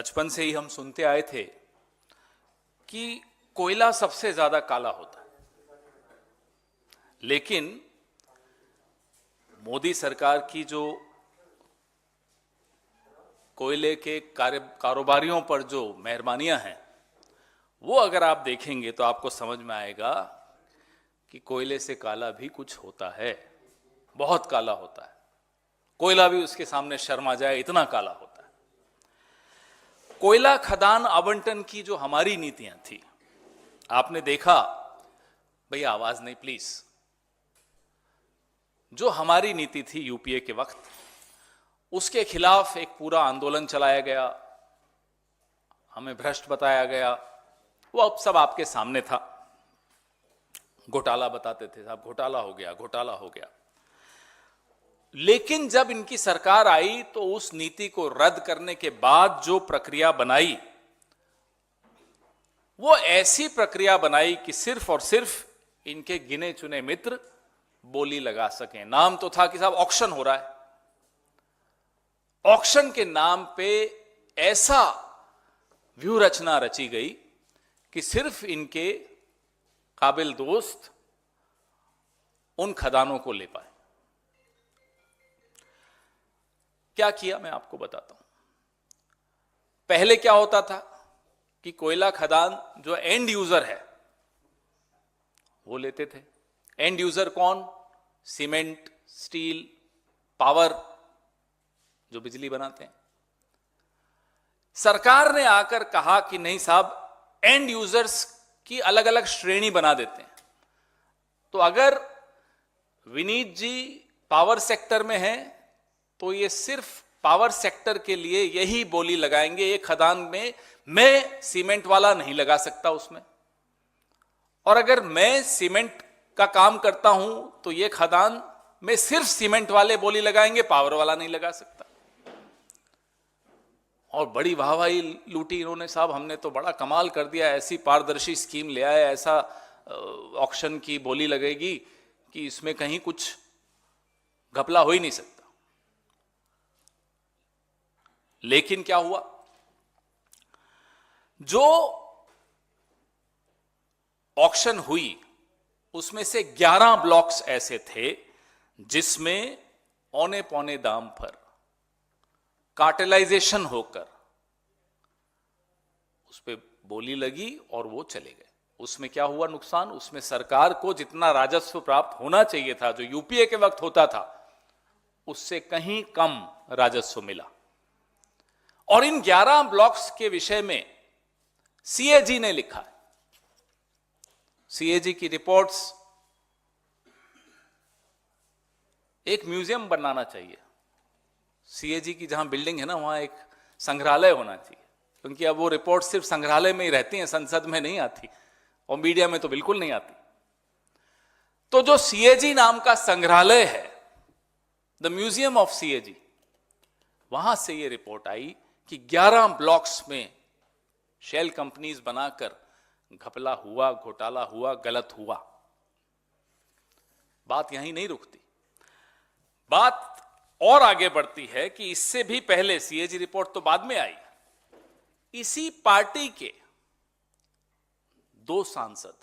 बचपन से ही हम सुनते आए थे कि कोयला सबसे ज्यादा काला होता है, लेकिन मोदी सरकार की जो कोयले के कारोबारियों पर जो मेहरबानियां हैं, वो अगर आप देखेंगे तो आपको समझ में आएगा कि कोयले से काला भी कुछ होता है, बहुत काला होता है। कोयला भी उसके सामने शर्मा जाए, इतना काला होता है। कोयला खदान आवंटन की जो हमारी नीतियां थी, आपने देखा, भैया आवाज नहीं प्लीज, जो हमारी नीति थी यूपीए के वक्त, उसके खिलाफ एक पूरा आंदोलन चलाया गया, हमें भ्रष्ट बताया गया। वो अब सब आपके सामने था, घोटाला बताते थे, साहब घोटाला हो गया, घोटाला हो गया। लेकिन जब इनकी सरकार आई तो उस नीति को रद्द करने के बाद जो प्रक्रिया बनाई, वो ऐसी प्रक्रिया बनाई कि सिर्फ और सिर्फ इनके गिने चुने मित्र बोली लगा सकें। नाम तो था कि साहब ऑक्शन हो रहा है, ऑक्शन के नाम पे ऐसा व्यू रचना रची गई कि सिर्फ इनके काबिल दोस्त उन खदानों को ले पाए। क्या किया मैं आपको बताता हूं। पहले क्या होता था कि कोयला खदान जो एंड यूजर है वो लेते थे। एंड यूजर कौन? सीमेंट, स्टील, पावर, जो बिजली बनाते हैं। सरकार ने आकर कहा कि नहीं साहब, एंड यूजर्स की अलग अलग श्रेणी बना देते हैं। तो अगर विनीत जी पावर सेक्टर में हैं तो ये सिर्फ पावर सेक्टर के लिए यही बोली लगाएंगे। एक खदान में मैं सीमेंट वाला नहीं लगा सकता उसमें, और अगर मैं सीमेंट का काम करता हूं तो ये खदान में सिर्फ सीमेंट वाले बोली लगाएंगे, पावर वाला नहीं लगा सकता। और बड़ी वाहवाही लूटी इन्होंने, साहब हमने तो बड़ा कमाल कर दिया, ऐसी पारदर्शी स्कीम ले आए, ऐसा ऑक्शन की बोली लगेगी कि इसमें कहीं कुछ घपला हो ही नहीं सकता। लेकिन क्या हुआ, जो ऑक्शन हुई उसमें से 11 ब्लॉक्स ऐसे थे जिसमें औने पौने दाम पर कार्टेलाइजेशन होकर उस पर बोली लगी और वो चले गए। उसमें क्या हुआ नुकसान? उसमें सरकार को जितना राजस्व प्राप्त होना चाहिए था, जो यूपीए के वक्त होता था, उससे कहीं कम राजस्व मिला। और इन 11 ब्लॉक्स के विषय में सीएजी ने लिखा है। सीएजी की रिपोर्ट्स, एक म्यूजियम बनाना चाहिए। सीएजी की जहां बिल्डिंग है ना, वहां एक संग्रहालय होना चाहिए, क्योंकि अब वो रिपोर्ट सिर्फ संग्रहालय में ही रहती हैं, संसद में नहीं आती, और मीडिया में तो बिल्कुल नहीं आती। तो जो सीएजी नाम का संग्रहालय है, द म्यूजियम ऑफ सीएजी, वहां से ये रिपोर्ट आई कि 11 ब्लॉक्स में शेल कंपनीज बनाकर घपला हुआ, घोटाला हुआ, गलत हुआ। बात यहीं नहीं रुकती, बात और आगे बढ़ती है कि इससे भी पहले, सीएजी रिपोर्ट तो बाद में आई, इसी पार्टी के 2 सांसद,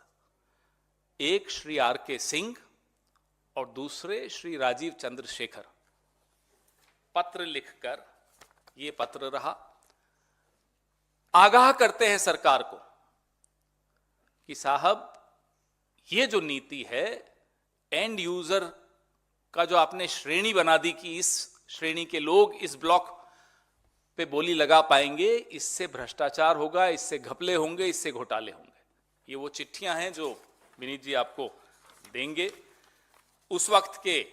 एक श्री आर.के. सिंह और दूसरे श्री राजीव चंद्रशेखर, पत्र लिखकर, ये पत्र रहा, आगाह करते हैं सरकार को कि साहब ये जो नीति है, एंड यूजर का जो आपने श्रेणी बना दी कि इस श्रेणी के लोग इस ब्लॉक पे बोली लगा पाएंगे, इससे भ्रष्टाचार होगा, इससे घपले होंगे, इससे घोटाले होंगे। ये वो चिट्ठियां हैं जो विनीत जी आपको देंगे। उस वक्त के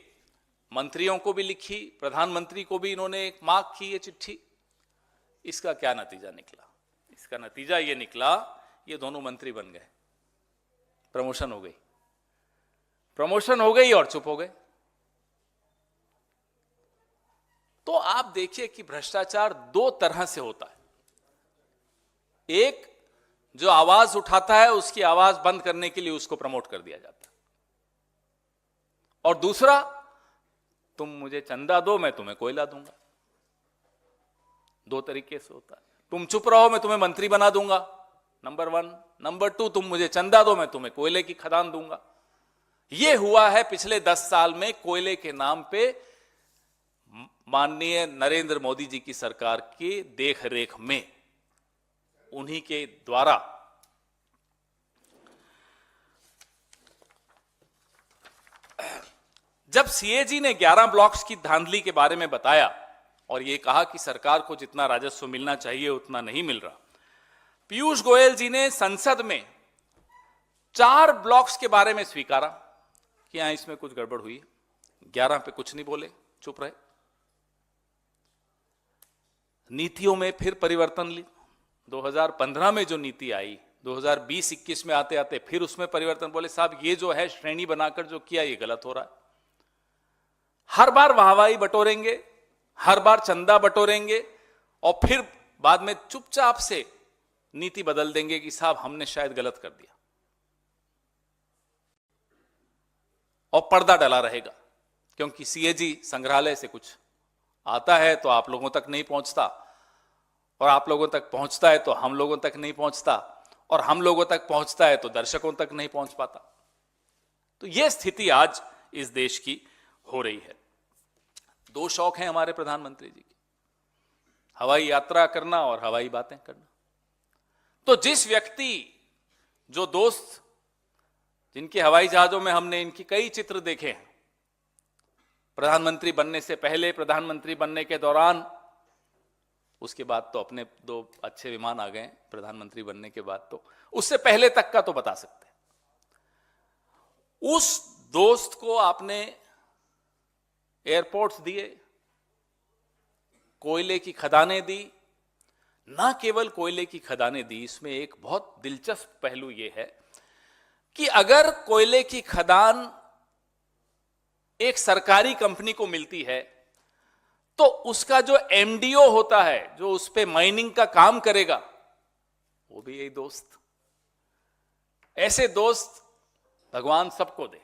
मंत्रियों को भी लिखी, प्रधानमंत्री को भी इन्होंने एक मार्क की ये चिट्ठी। इसका क्या नतीजा निकला? इसका नतीजा ये निकला, ये दोनों मंत्री बन गए, प्रमोशन हो गई, प्रमोशन हो गई और चुप हो गए। तो आप देखिए कि भ्रष्टाचार 2 तरह से होता है। एक, जो आवाज उठाता है उसकी आवाज बंद करने के लिए उसको प्रमोट कर दिया जाता है, और दूसरा, तुम मुझे चंदा दो, मैं तुम्हें कोयला दूंगा। 2 तरीके से होता है। तुम चुप रहो, मैं तुम्हें मंत्री बना दूंगा, नंबर 1। नंबर 2, तुम मुझे चंदा दो, मैं तुम्हें कोयले की खदान दूंगा। यह हुआ है पिछले 10 साल में कोयले के नाम पे माननीय नरेंद्र मोदी जी की सरकार की देखरेख में, उन्हीं के द्वारा। जब सीएजी ने 11 ब्लॉक्स की धांधली के बारे में बताया और यह कहा कि सरकार को जितना राजस्व मिलना चाहिए उतना नहीं मिल रहा, पीयूष गोयल जी ने संसद में 4 ब्लॉक्स के बारे में स्वीकारा कि यहां इसमें कुछ गड़बड़ हुई है। 11 पे कुछ नहीं बोले, चुप रहे। नीतियों में फिर परिवर्तन ली। 2015 में जो नीति आई, 2020-21 में आते आते फिर उसमें परिवर्तन। बोले साहब ये जो है श्रेणी बनाकर जो किया ये गलत हो रहा है। हर बार वाहवाही बटोरेंगे, हर बार चंदा बटोरेंगे और फिर बाद में चुपचाप से नीति बदल देंगे कि साहब हमने शायद गलत कर दिया, और पर्दा डला रहेगा। क्योंकि सीएजी संग्रहालय से कुछ आता है तो आप लोगों तक नहीं पहुंचता, और आप लोगों तक पहुंचता है तो हम लोगों तक नहीं पहुंचता, और हम लोगों तक पहुंचता है तो दर्शकों तक नहीं पहुंच पाता। तो यह स्थिति आज इस देश की हो रही है। 2 शौक हैं हमारे प्रधानमंत्री जी की, हवाई यात्रा करना और हवाई बातें करना। तो जिस व्यक्ति, जो दोस्त जिनके हवाई जहाजों में हमने इनकी कई चित्र देखे हैं, प्रधानमंत्री बनने से पहले, प्रधानमंत्री बनने के दौरान, उसके बाद तो अपने 2 अच्छे विमान आ गए प्रधानमंत्री बनने के बाद, तो उससे पहले तक का तो बता सकते हैं। उस दोस्त को आपने एयरपोर्ट्स दिए, कोयले की खदानें दी। ना केवल कोयले की खदानें दी, इसमें एक बहुत दिलचस्प पहलू यह है कि अगर कोयले की खदान एक सरकारी कंपनी को मिलती है तो उसका जो एमडीओ होता है, जो उस पे माइनिंग का काम करेगा, वो भी यही दोस्त। ऐसे दोस्त भगवान सबको दे।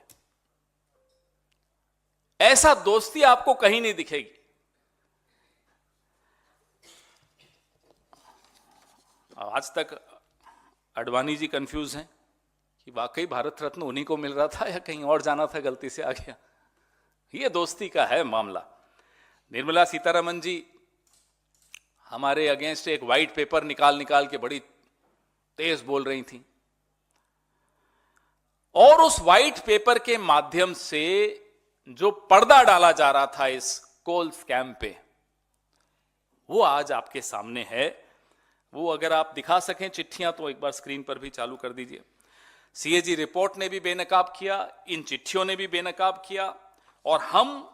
ऐसा दोस्ती आपको कहीं नहीं दिखेगी। आज तक अडवाणी जी कंफ्यूज हैं कि वाकई भारत रत्न उन्हीं को मिल रहा था या कहीं और जाना था, गलती से आ गया। ये दोस्ती का है मामला। निर्मला सीतारमण जी हमारे अगेंस्ट एक व्हाइट पेपर निकाल के बड़ी तेज बोल रही थी, और उस व्हाइट पेपर के माध्यम से जो पर्दा डाला जा रहा था इस कोल स्कैम पे, वो आज आपके सामने है। वो अगर आप दिखा सकें चिट्ठियां तो एक बार स्क्रीन पर भी चालू कर दीजिए। सीएजी रिपोर्ट ने भी बेनकाब किया, इन चिट्ठियों ने भी बेनकाब किया, और हम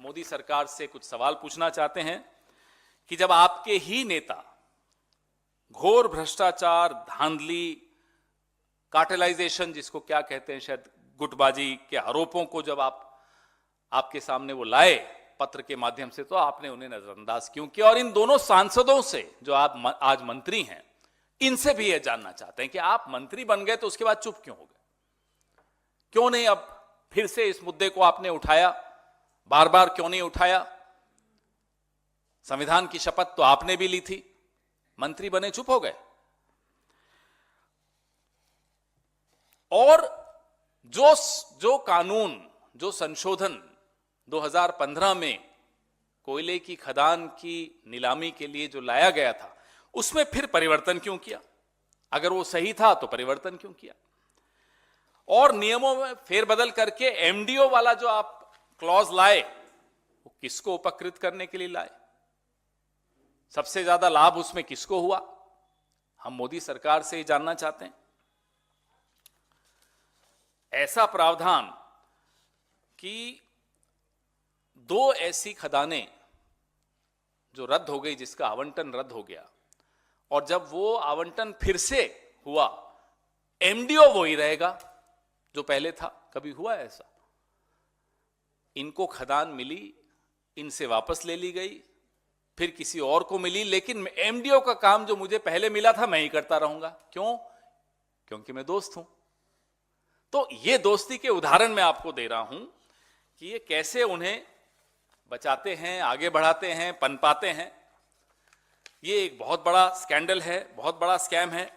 मोदी सरकार से कुछ सवाल पूछना चाहते हैं कि जब आपके ही नेता घोर भ्रष्टाचार, धांधली, कार्टेलाइजेशन, जिसको क्या कहते हैं, शायद गुटबाजी के आरोपों को जब आपके सामने वो लाए पत्र के माध्यम से, तो आपने उन्हें नजरअंदाज क्यों किया? और इन दोनों सांसदों से जो आप आज मंत्री हैं, इनसे भी यह जानना चाहते हैं कि आप मंत्री बन गए तो उसके बाद चुप क्यों हो गए? क्यों नहीं अब फिर से इस मुद्दे को आपने उठाया? बार बार क्यों नहीं उठाया? संविधान की शपथ तो आपने भी ली थी, मंत्री बने चुप हो गए। और जो कानून, जो संशोधन 2015 में कोयले की खदान की नीलामी के लिए जो लाया गया था, उसमें फिर परिवर्तन क्यों किया? अगर वो सही था तो परिवर्तन क्यों किया? और नियमों में फेरबदल करके एमडीओ वाला जो आप क्लॉज लाए, वो किसको उपकृत करने के लिए लाए? सबसे ज्यादा लाभ उसमें किसको हुआ? हम मोदी सरकार से ही जानना चाहते हैं। ऐसा प्रावधान कि 2 ऐसी खदानें जो रद्द हो गई, जिसका आवंटन रद्द हो गया, और जब वो आवंटन फिर से हुआ, एमडीओ वो ही रहेगा जो पहले था। कभी हुआ ऐसा? इनको खदान मिली, इनसे वापस ले ली गई, फिर किसी और को मिली, लेकिन एमडीओ का काम जो मुझे पहले मिला था मैं ही करता रहूंगा। क्यों? क्योंकि मैं दोस्त हूं। तो ये दोस्ती के उदाहरण मैं आपको दे रहा हूं कि ये कैसे उन्हें बचाते हैं, आगे बढ़ाते हैं, पनपाते हैं। ये एक बहुत बड़ा स्कैंडल है, बहुत बड़ा स्कैम है।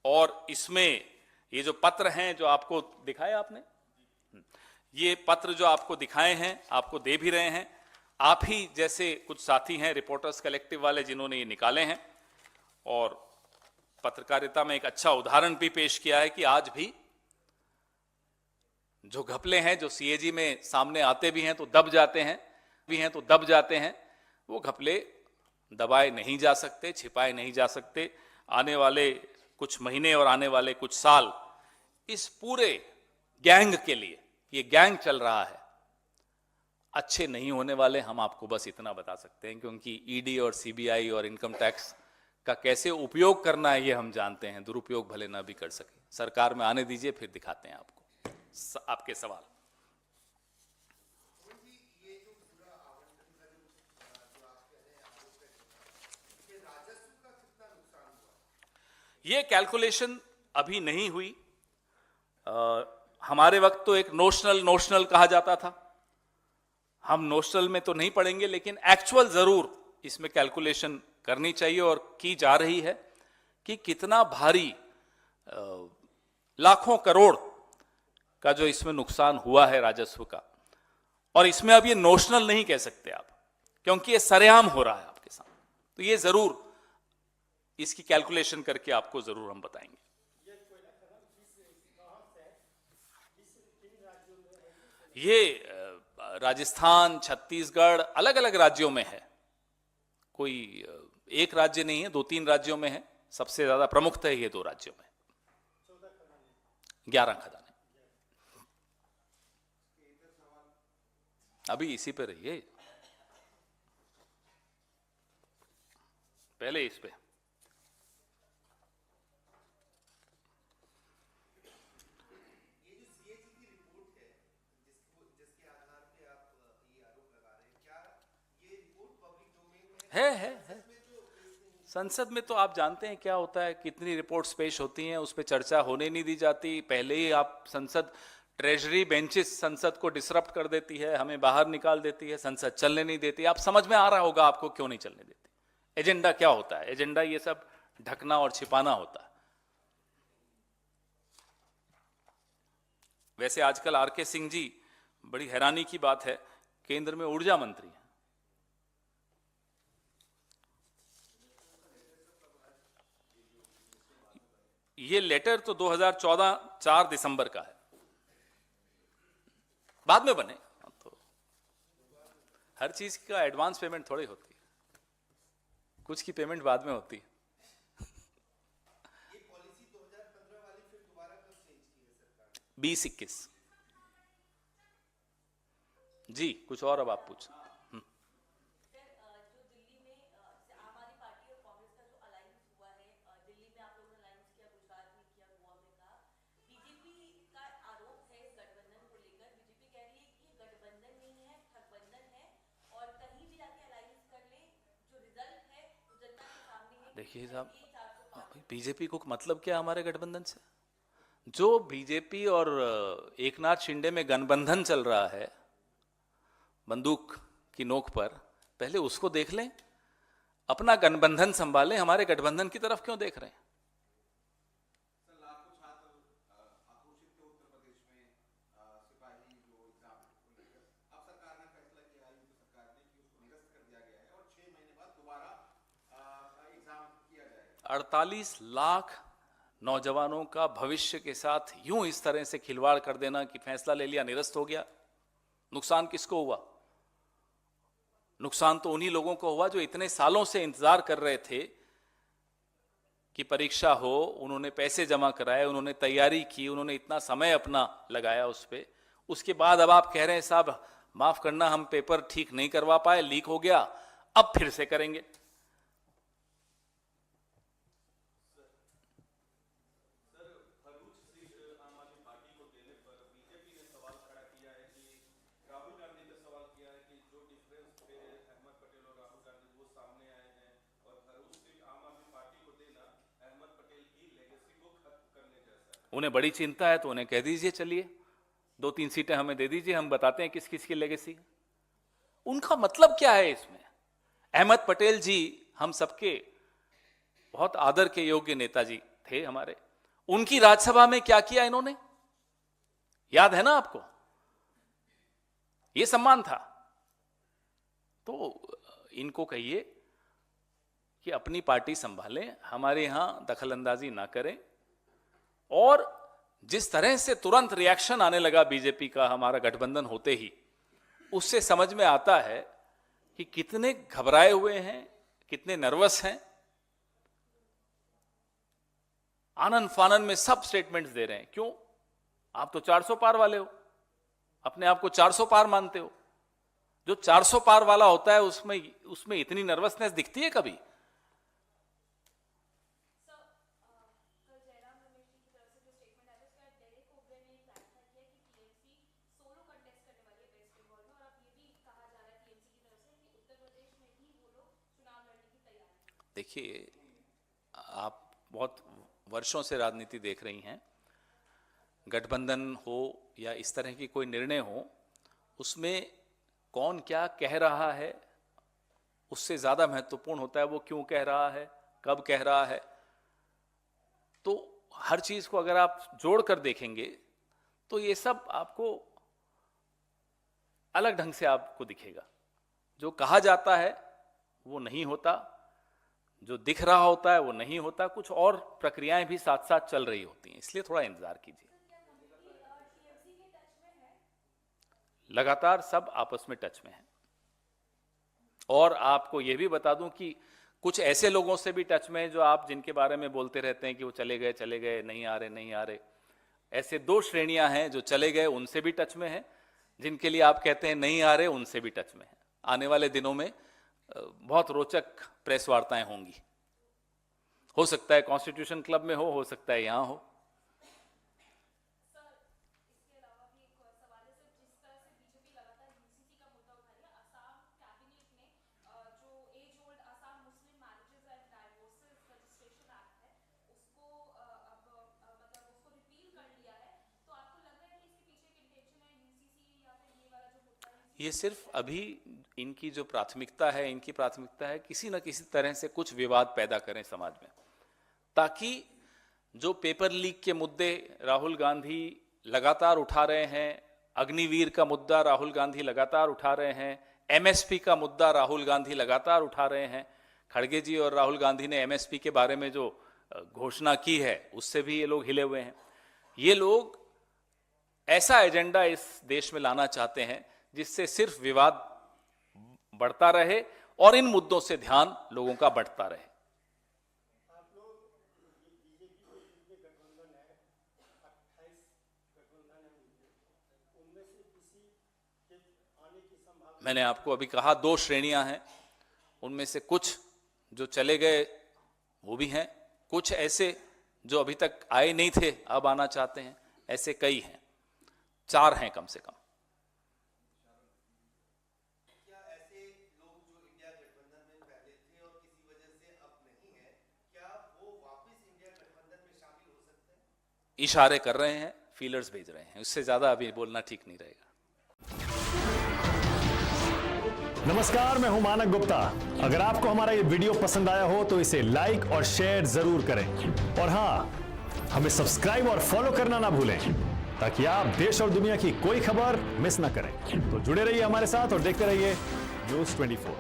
और इसमें ये जो पत्र हैं जो आपको दिखाए आपने, ये पत्र जो आपको दिखाए हैं, आपको दे भी रहे हैं, आप ही जैसे कुछ साथी हैं रिपोर्टर्स कलेक्टिव वाले जिन्होंने ये निकाले हैं। और पत्रकारिता में एक अच्छा उदाहरण भी पेश किया है कि आज भी जो घपले हैं जो सीएजी में सामने आते भी हैं तो दब जाते हैं, वो घपले दबाए नहीं जा सकते, छिपाए नहीं जा सकते। आने वाले कुछ महीने और आने वाले कुछ साल इस पूरे गैंग के लिए, ये गैंग चल रहा है, अच्छे नहीं होने वाले। हम आपको बस इतना बता सकते हैं, क्योंकि ईडी और सीबीआई और इनकम टैक्स का कैसे उपयोग करना है ये हम जानते हैं, दुरुपयोग भले ना भी कर सके। सरकार में आने दीजिए, फिर दिखाते हैं आपको आपके सवाल। ये कैलकुलेशन अभी नहीं हुई। हमारे वक्त तो एक नोशनल कहा जाता था, हम नोशनल में तो नहीं पढ़ेंगे, लेकिन एक्चुअल जरूर इसमें कैलकुलेशन करनी चाहिए और की जा रही है कि कितना भारी लाखों करोड़ का जो इसमें नुकसान हुआ है राजस्व का। और इसमें अब ये नोशनल नहीं कह सकते आप, क्योंकि ये सरेआम हो रहा है आपके सामने। तो ये जरूर इसकी कैलकुलेशन करके आपको जरूर हम बताएंगे। ये राजस्थान, छत्तीसगढ़, अलग अलग राज्यों में है, कोई एक राज्य नहीं है, 2-3 राज्यों में है। सबसे ज्यादा प्रमुखतः ये 2 राज्यों में, 11 खदानें। अभी इसी पे रहिए, पहले इस पे। है संसद में तो आप जानते हैं क्या होता है, कितनी रिपोर्ट्स पेश होती हैं, उस पर चर्चा होने नहीं दी जाती। पहले ही आप संसद, ट्रेजरी बेंचेस संसद को डिसरप्ट कर देती है, हमें बाहर निकाल देती है, संसद चलने नहीं देती। आप समझ में आ रहा होगा आपको क्यों नहीं चलने देती। एजेंडा क्या होता है? एजेंडा ये सब ढकना और छिपाना होता है। वैसे आजकल आरके सिंह जी, बड़ी हैरानी की बात है, केंद्र में ऊर्जा मंत्री हैं। ये लेटर तो 2014 4 दिसंबर का है, बाद में बने। तो हर चीज का एडवांस पेमेंट थोड़ी होती है, कुछ की पेमेंट बाद में होती है। ये पॉलिसी 2015 वाली फिर दोबारा कब चेंज की है सरकार? 20-21 जी। कुछ और अब आप पूछ। देखिए साहब, बीजेपी को मतलब क्या हमारे गठबंधन से? जो बीजेपी और एकनाथ शिंदे में गठबंधन चल रहा है बंदूक की नोक पर, पहले उसको देख लें, अपना गठबंधन संभालें। हमारे गठबंधन की तरफ क्यों देख रहे हैं? $48 लाख नौजवानों का भविष्य के साथ यूं इस तरह से खिलवाड़ कर देना कि फैसला ले लिया, निरस्त हो गया। नुकसान किसको हुआ? नुकसान तो उन्हीं लोगों को हुआ जो इतने सालों से इंतजार कर रहे थे कि परीक्षा हो, उन्होंने पैसे जमा कराए, उन्होंने तैयारी की, उन्होंने इतना समय अपना लगाया उस पर। उसके बाद अब आप कह रहे हैं साहब माफ करना, हम पेपर ठीक नहीं करवा पाए, लीक हो गया, अब फिर से करेंगे। उन्हें बड़ी चिंता है तो उन्हें कह दीजिए चलिए 2-3 सीटें हमें दे दीजिए, हम बताते हैं किस किस की लेगेसी। उनका मतलब क्या है इसमें? अहमद पटेल जी हम सबके बहुत आदर के योग्य नेताजी थे हमारे, उनकी राज्यसभा में क्या किया इन्होंने, याद है ना आपको? ये सम्मान था। तो इनको कहिए कि अपनी पार्टी संभालें, हमारे यहां दखलंदाजी ना करें। और जिस तरह से तुरंत रिएक्शन आने लगा बीजेपी का हमारा गठबंधन होते ही, उससे समझ में आता है कि कितने घबराए हुए हैं, कितने नर्वस हैं। आनन फानन में सब स्टेटमेंट्स दे रहे हैं। क्यों? आप तो 400 पार वाले हो, अपने आप को 400 पार मानते हो। जो 400 पार वाला होता है उसमें इतनी नर्वसनेस दिखती है कभी? देखिए, आप बहुत वर्षों से राजनीति देख रही हैं। गठबंधन हो या इस तरह की कोई निर्णय हो, उसमें कौन क्या कह रहा है उससे ज्यादा महत्वपूर्ण होता है वो क्यों कह रहा है, कब कह रहा है। तो हर चीज को अगर आप जोड़कर देखेंगे तो ये सब आपको अलग ढंग से आपको दिखेगा। जो कहा जाता है वो नहीं होता, जो दिख रहा होता है वो नहीं होता, कुछ और प्रक्रियाएं भी साथ साथ चल रही होती हैं। इसलिए थोड़ा इंतजार कीजिए। लगातार सब आपस में टच में हैं। और आपको यह भी बता दूं कि कुछ ऐसे लोगों से भी टच में हैं जो आप जिनके बारे में बोलते रहते हैं कि वो चले गए, नहीं आ रहे। ऐसे 2 श्रेणियां हैं, जो चले गए उनसे भी टच में हैं, जिनके लिए आप कहते हैं नहीं आ रहे उनसे भी टच में हैं। आने वाले दिनों में बहुत रोचक प्रेस वार्ताएं होंगी। हो सकता है कॉन्स्टिट्यूशन क्लब में हो सकता है यहां हो। ये सिर्फ अभी इनकी जो प्राथमिकता है, इनकी प्राथमिकता है किसी न किसी तरह से कुछ विवाद पैदा करें समाज में, ताकि जो पेपर लीक के मुद्दे राहुल गांधी लगातार उठा रहे हैं, अग्निवीर का मुद्दा राहुल गांधी लगातार उठा रहे हैं, एमएसपी का मुद्दा राहुल गांधी लगातार उठा रहे हैं। खड़गे जी और राहुल गांधी ने एमएसपी के बारे में जो घोषणा की है उससे भी ये लोग हिले हुए हैं। ये लोग ऐसा एजेंडा इस देश में लाना चाहते हैं जिससे सिर्फ विवाद बढ़ता रहे और इन मुद्दों से ध्यान लोगों का बढ़ता रहे। आप लोग बीजेपी के जितने गठबंधन है, 28 गठबंधन है, उनमें से किसी के आने की संभावना? मैंने आपको अभी कहा 2 श्रेणियां हैं, उनमें से कुछ जो चले गए वो भी हैं, कुछ ऐसे जो अभी तक आए नहीं थे अब आना चाहते हैं, ऐसे कई हैं, 4 हैं कम से कम। इशारे कर रहे हैं, फीलर्स भेज रहे हैं, उससे ज्यादा अभी बोलना ठीक नहीं रहेगा। नमस्कार, मैं हूं मानक गुप्ता। अगर आपको हमारा ये वीडियो पसंद आया हो तो इसे लाइक और शेयर जरूर करें, और हां, हमें सब्सक्राइब और फॉलो करना ना भूलें ताकि आप देश और दुनिया की कोई खबर मिस ना करें। तो जुड़े रहिए हमारे साथ और देखते रहिए न्यूज़ 24।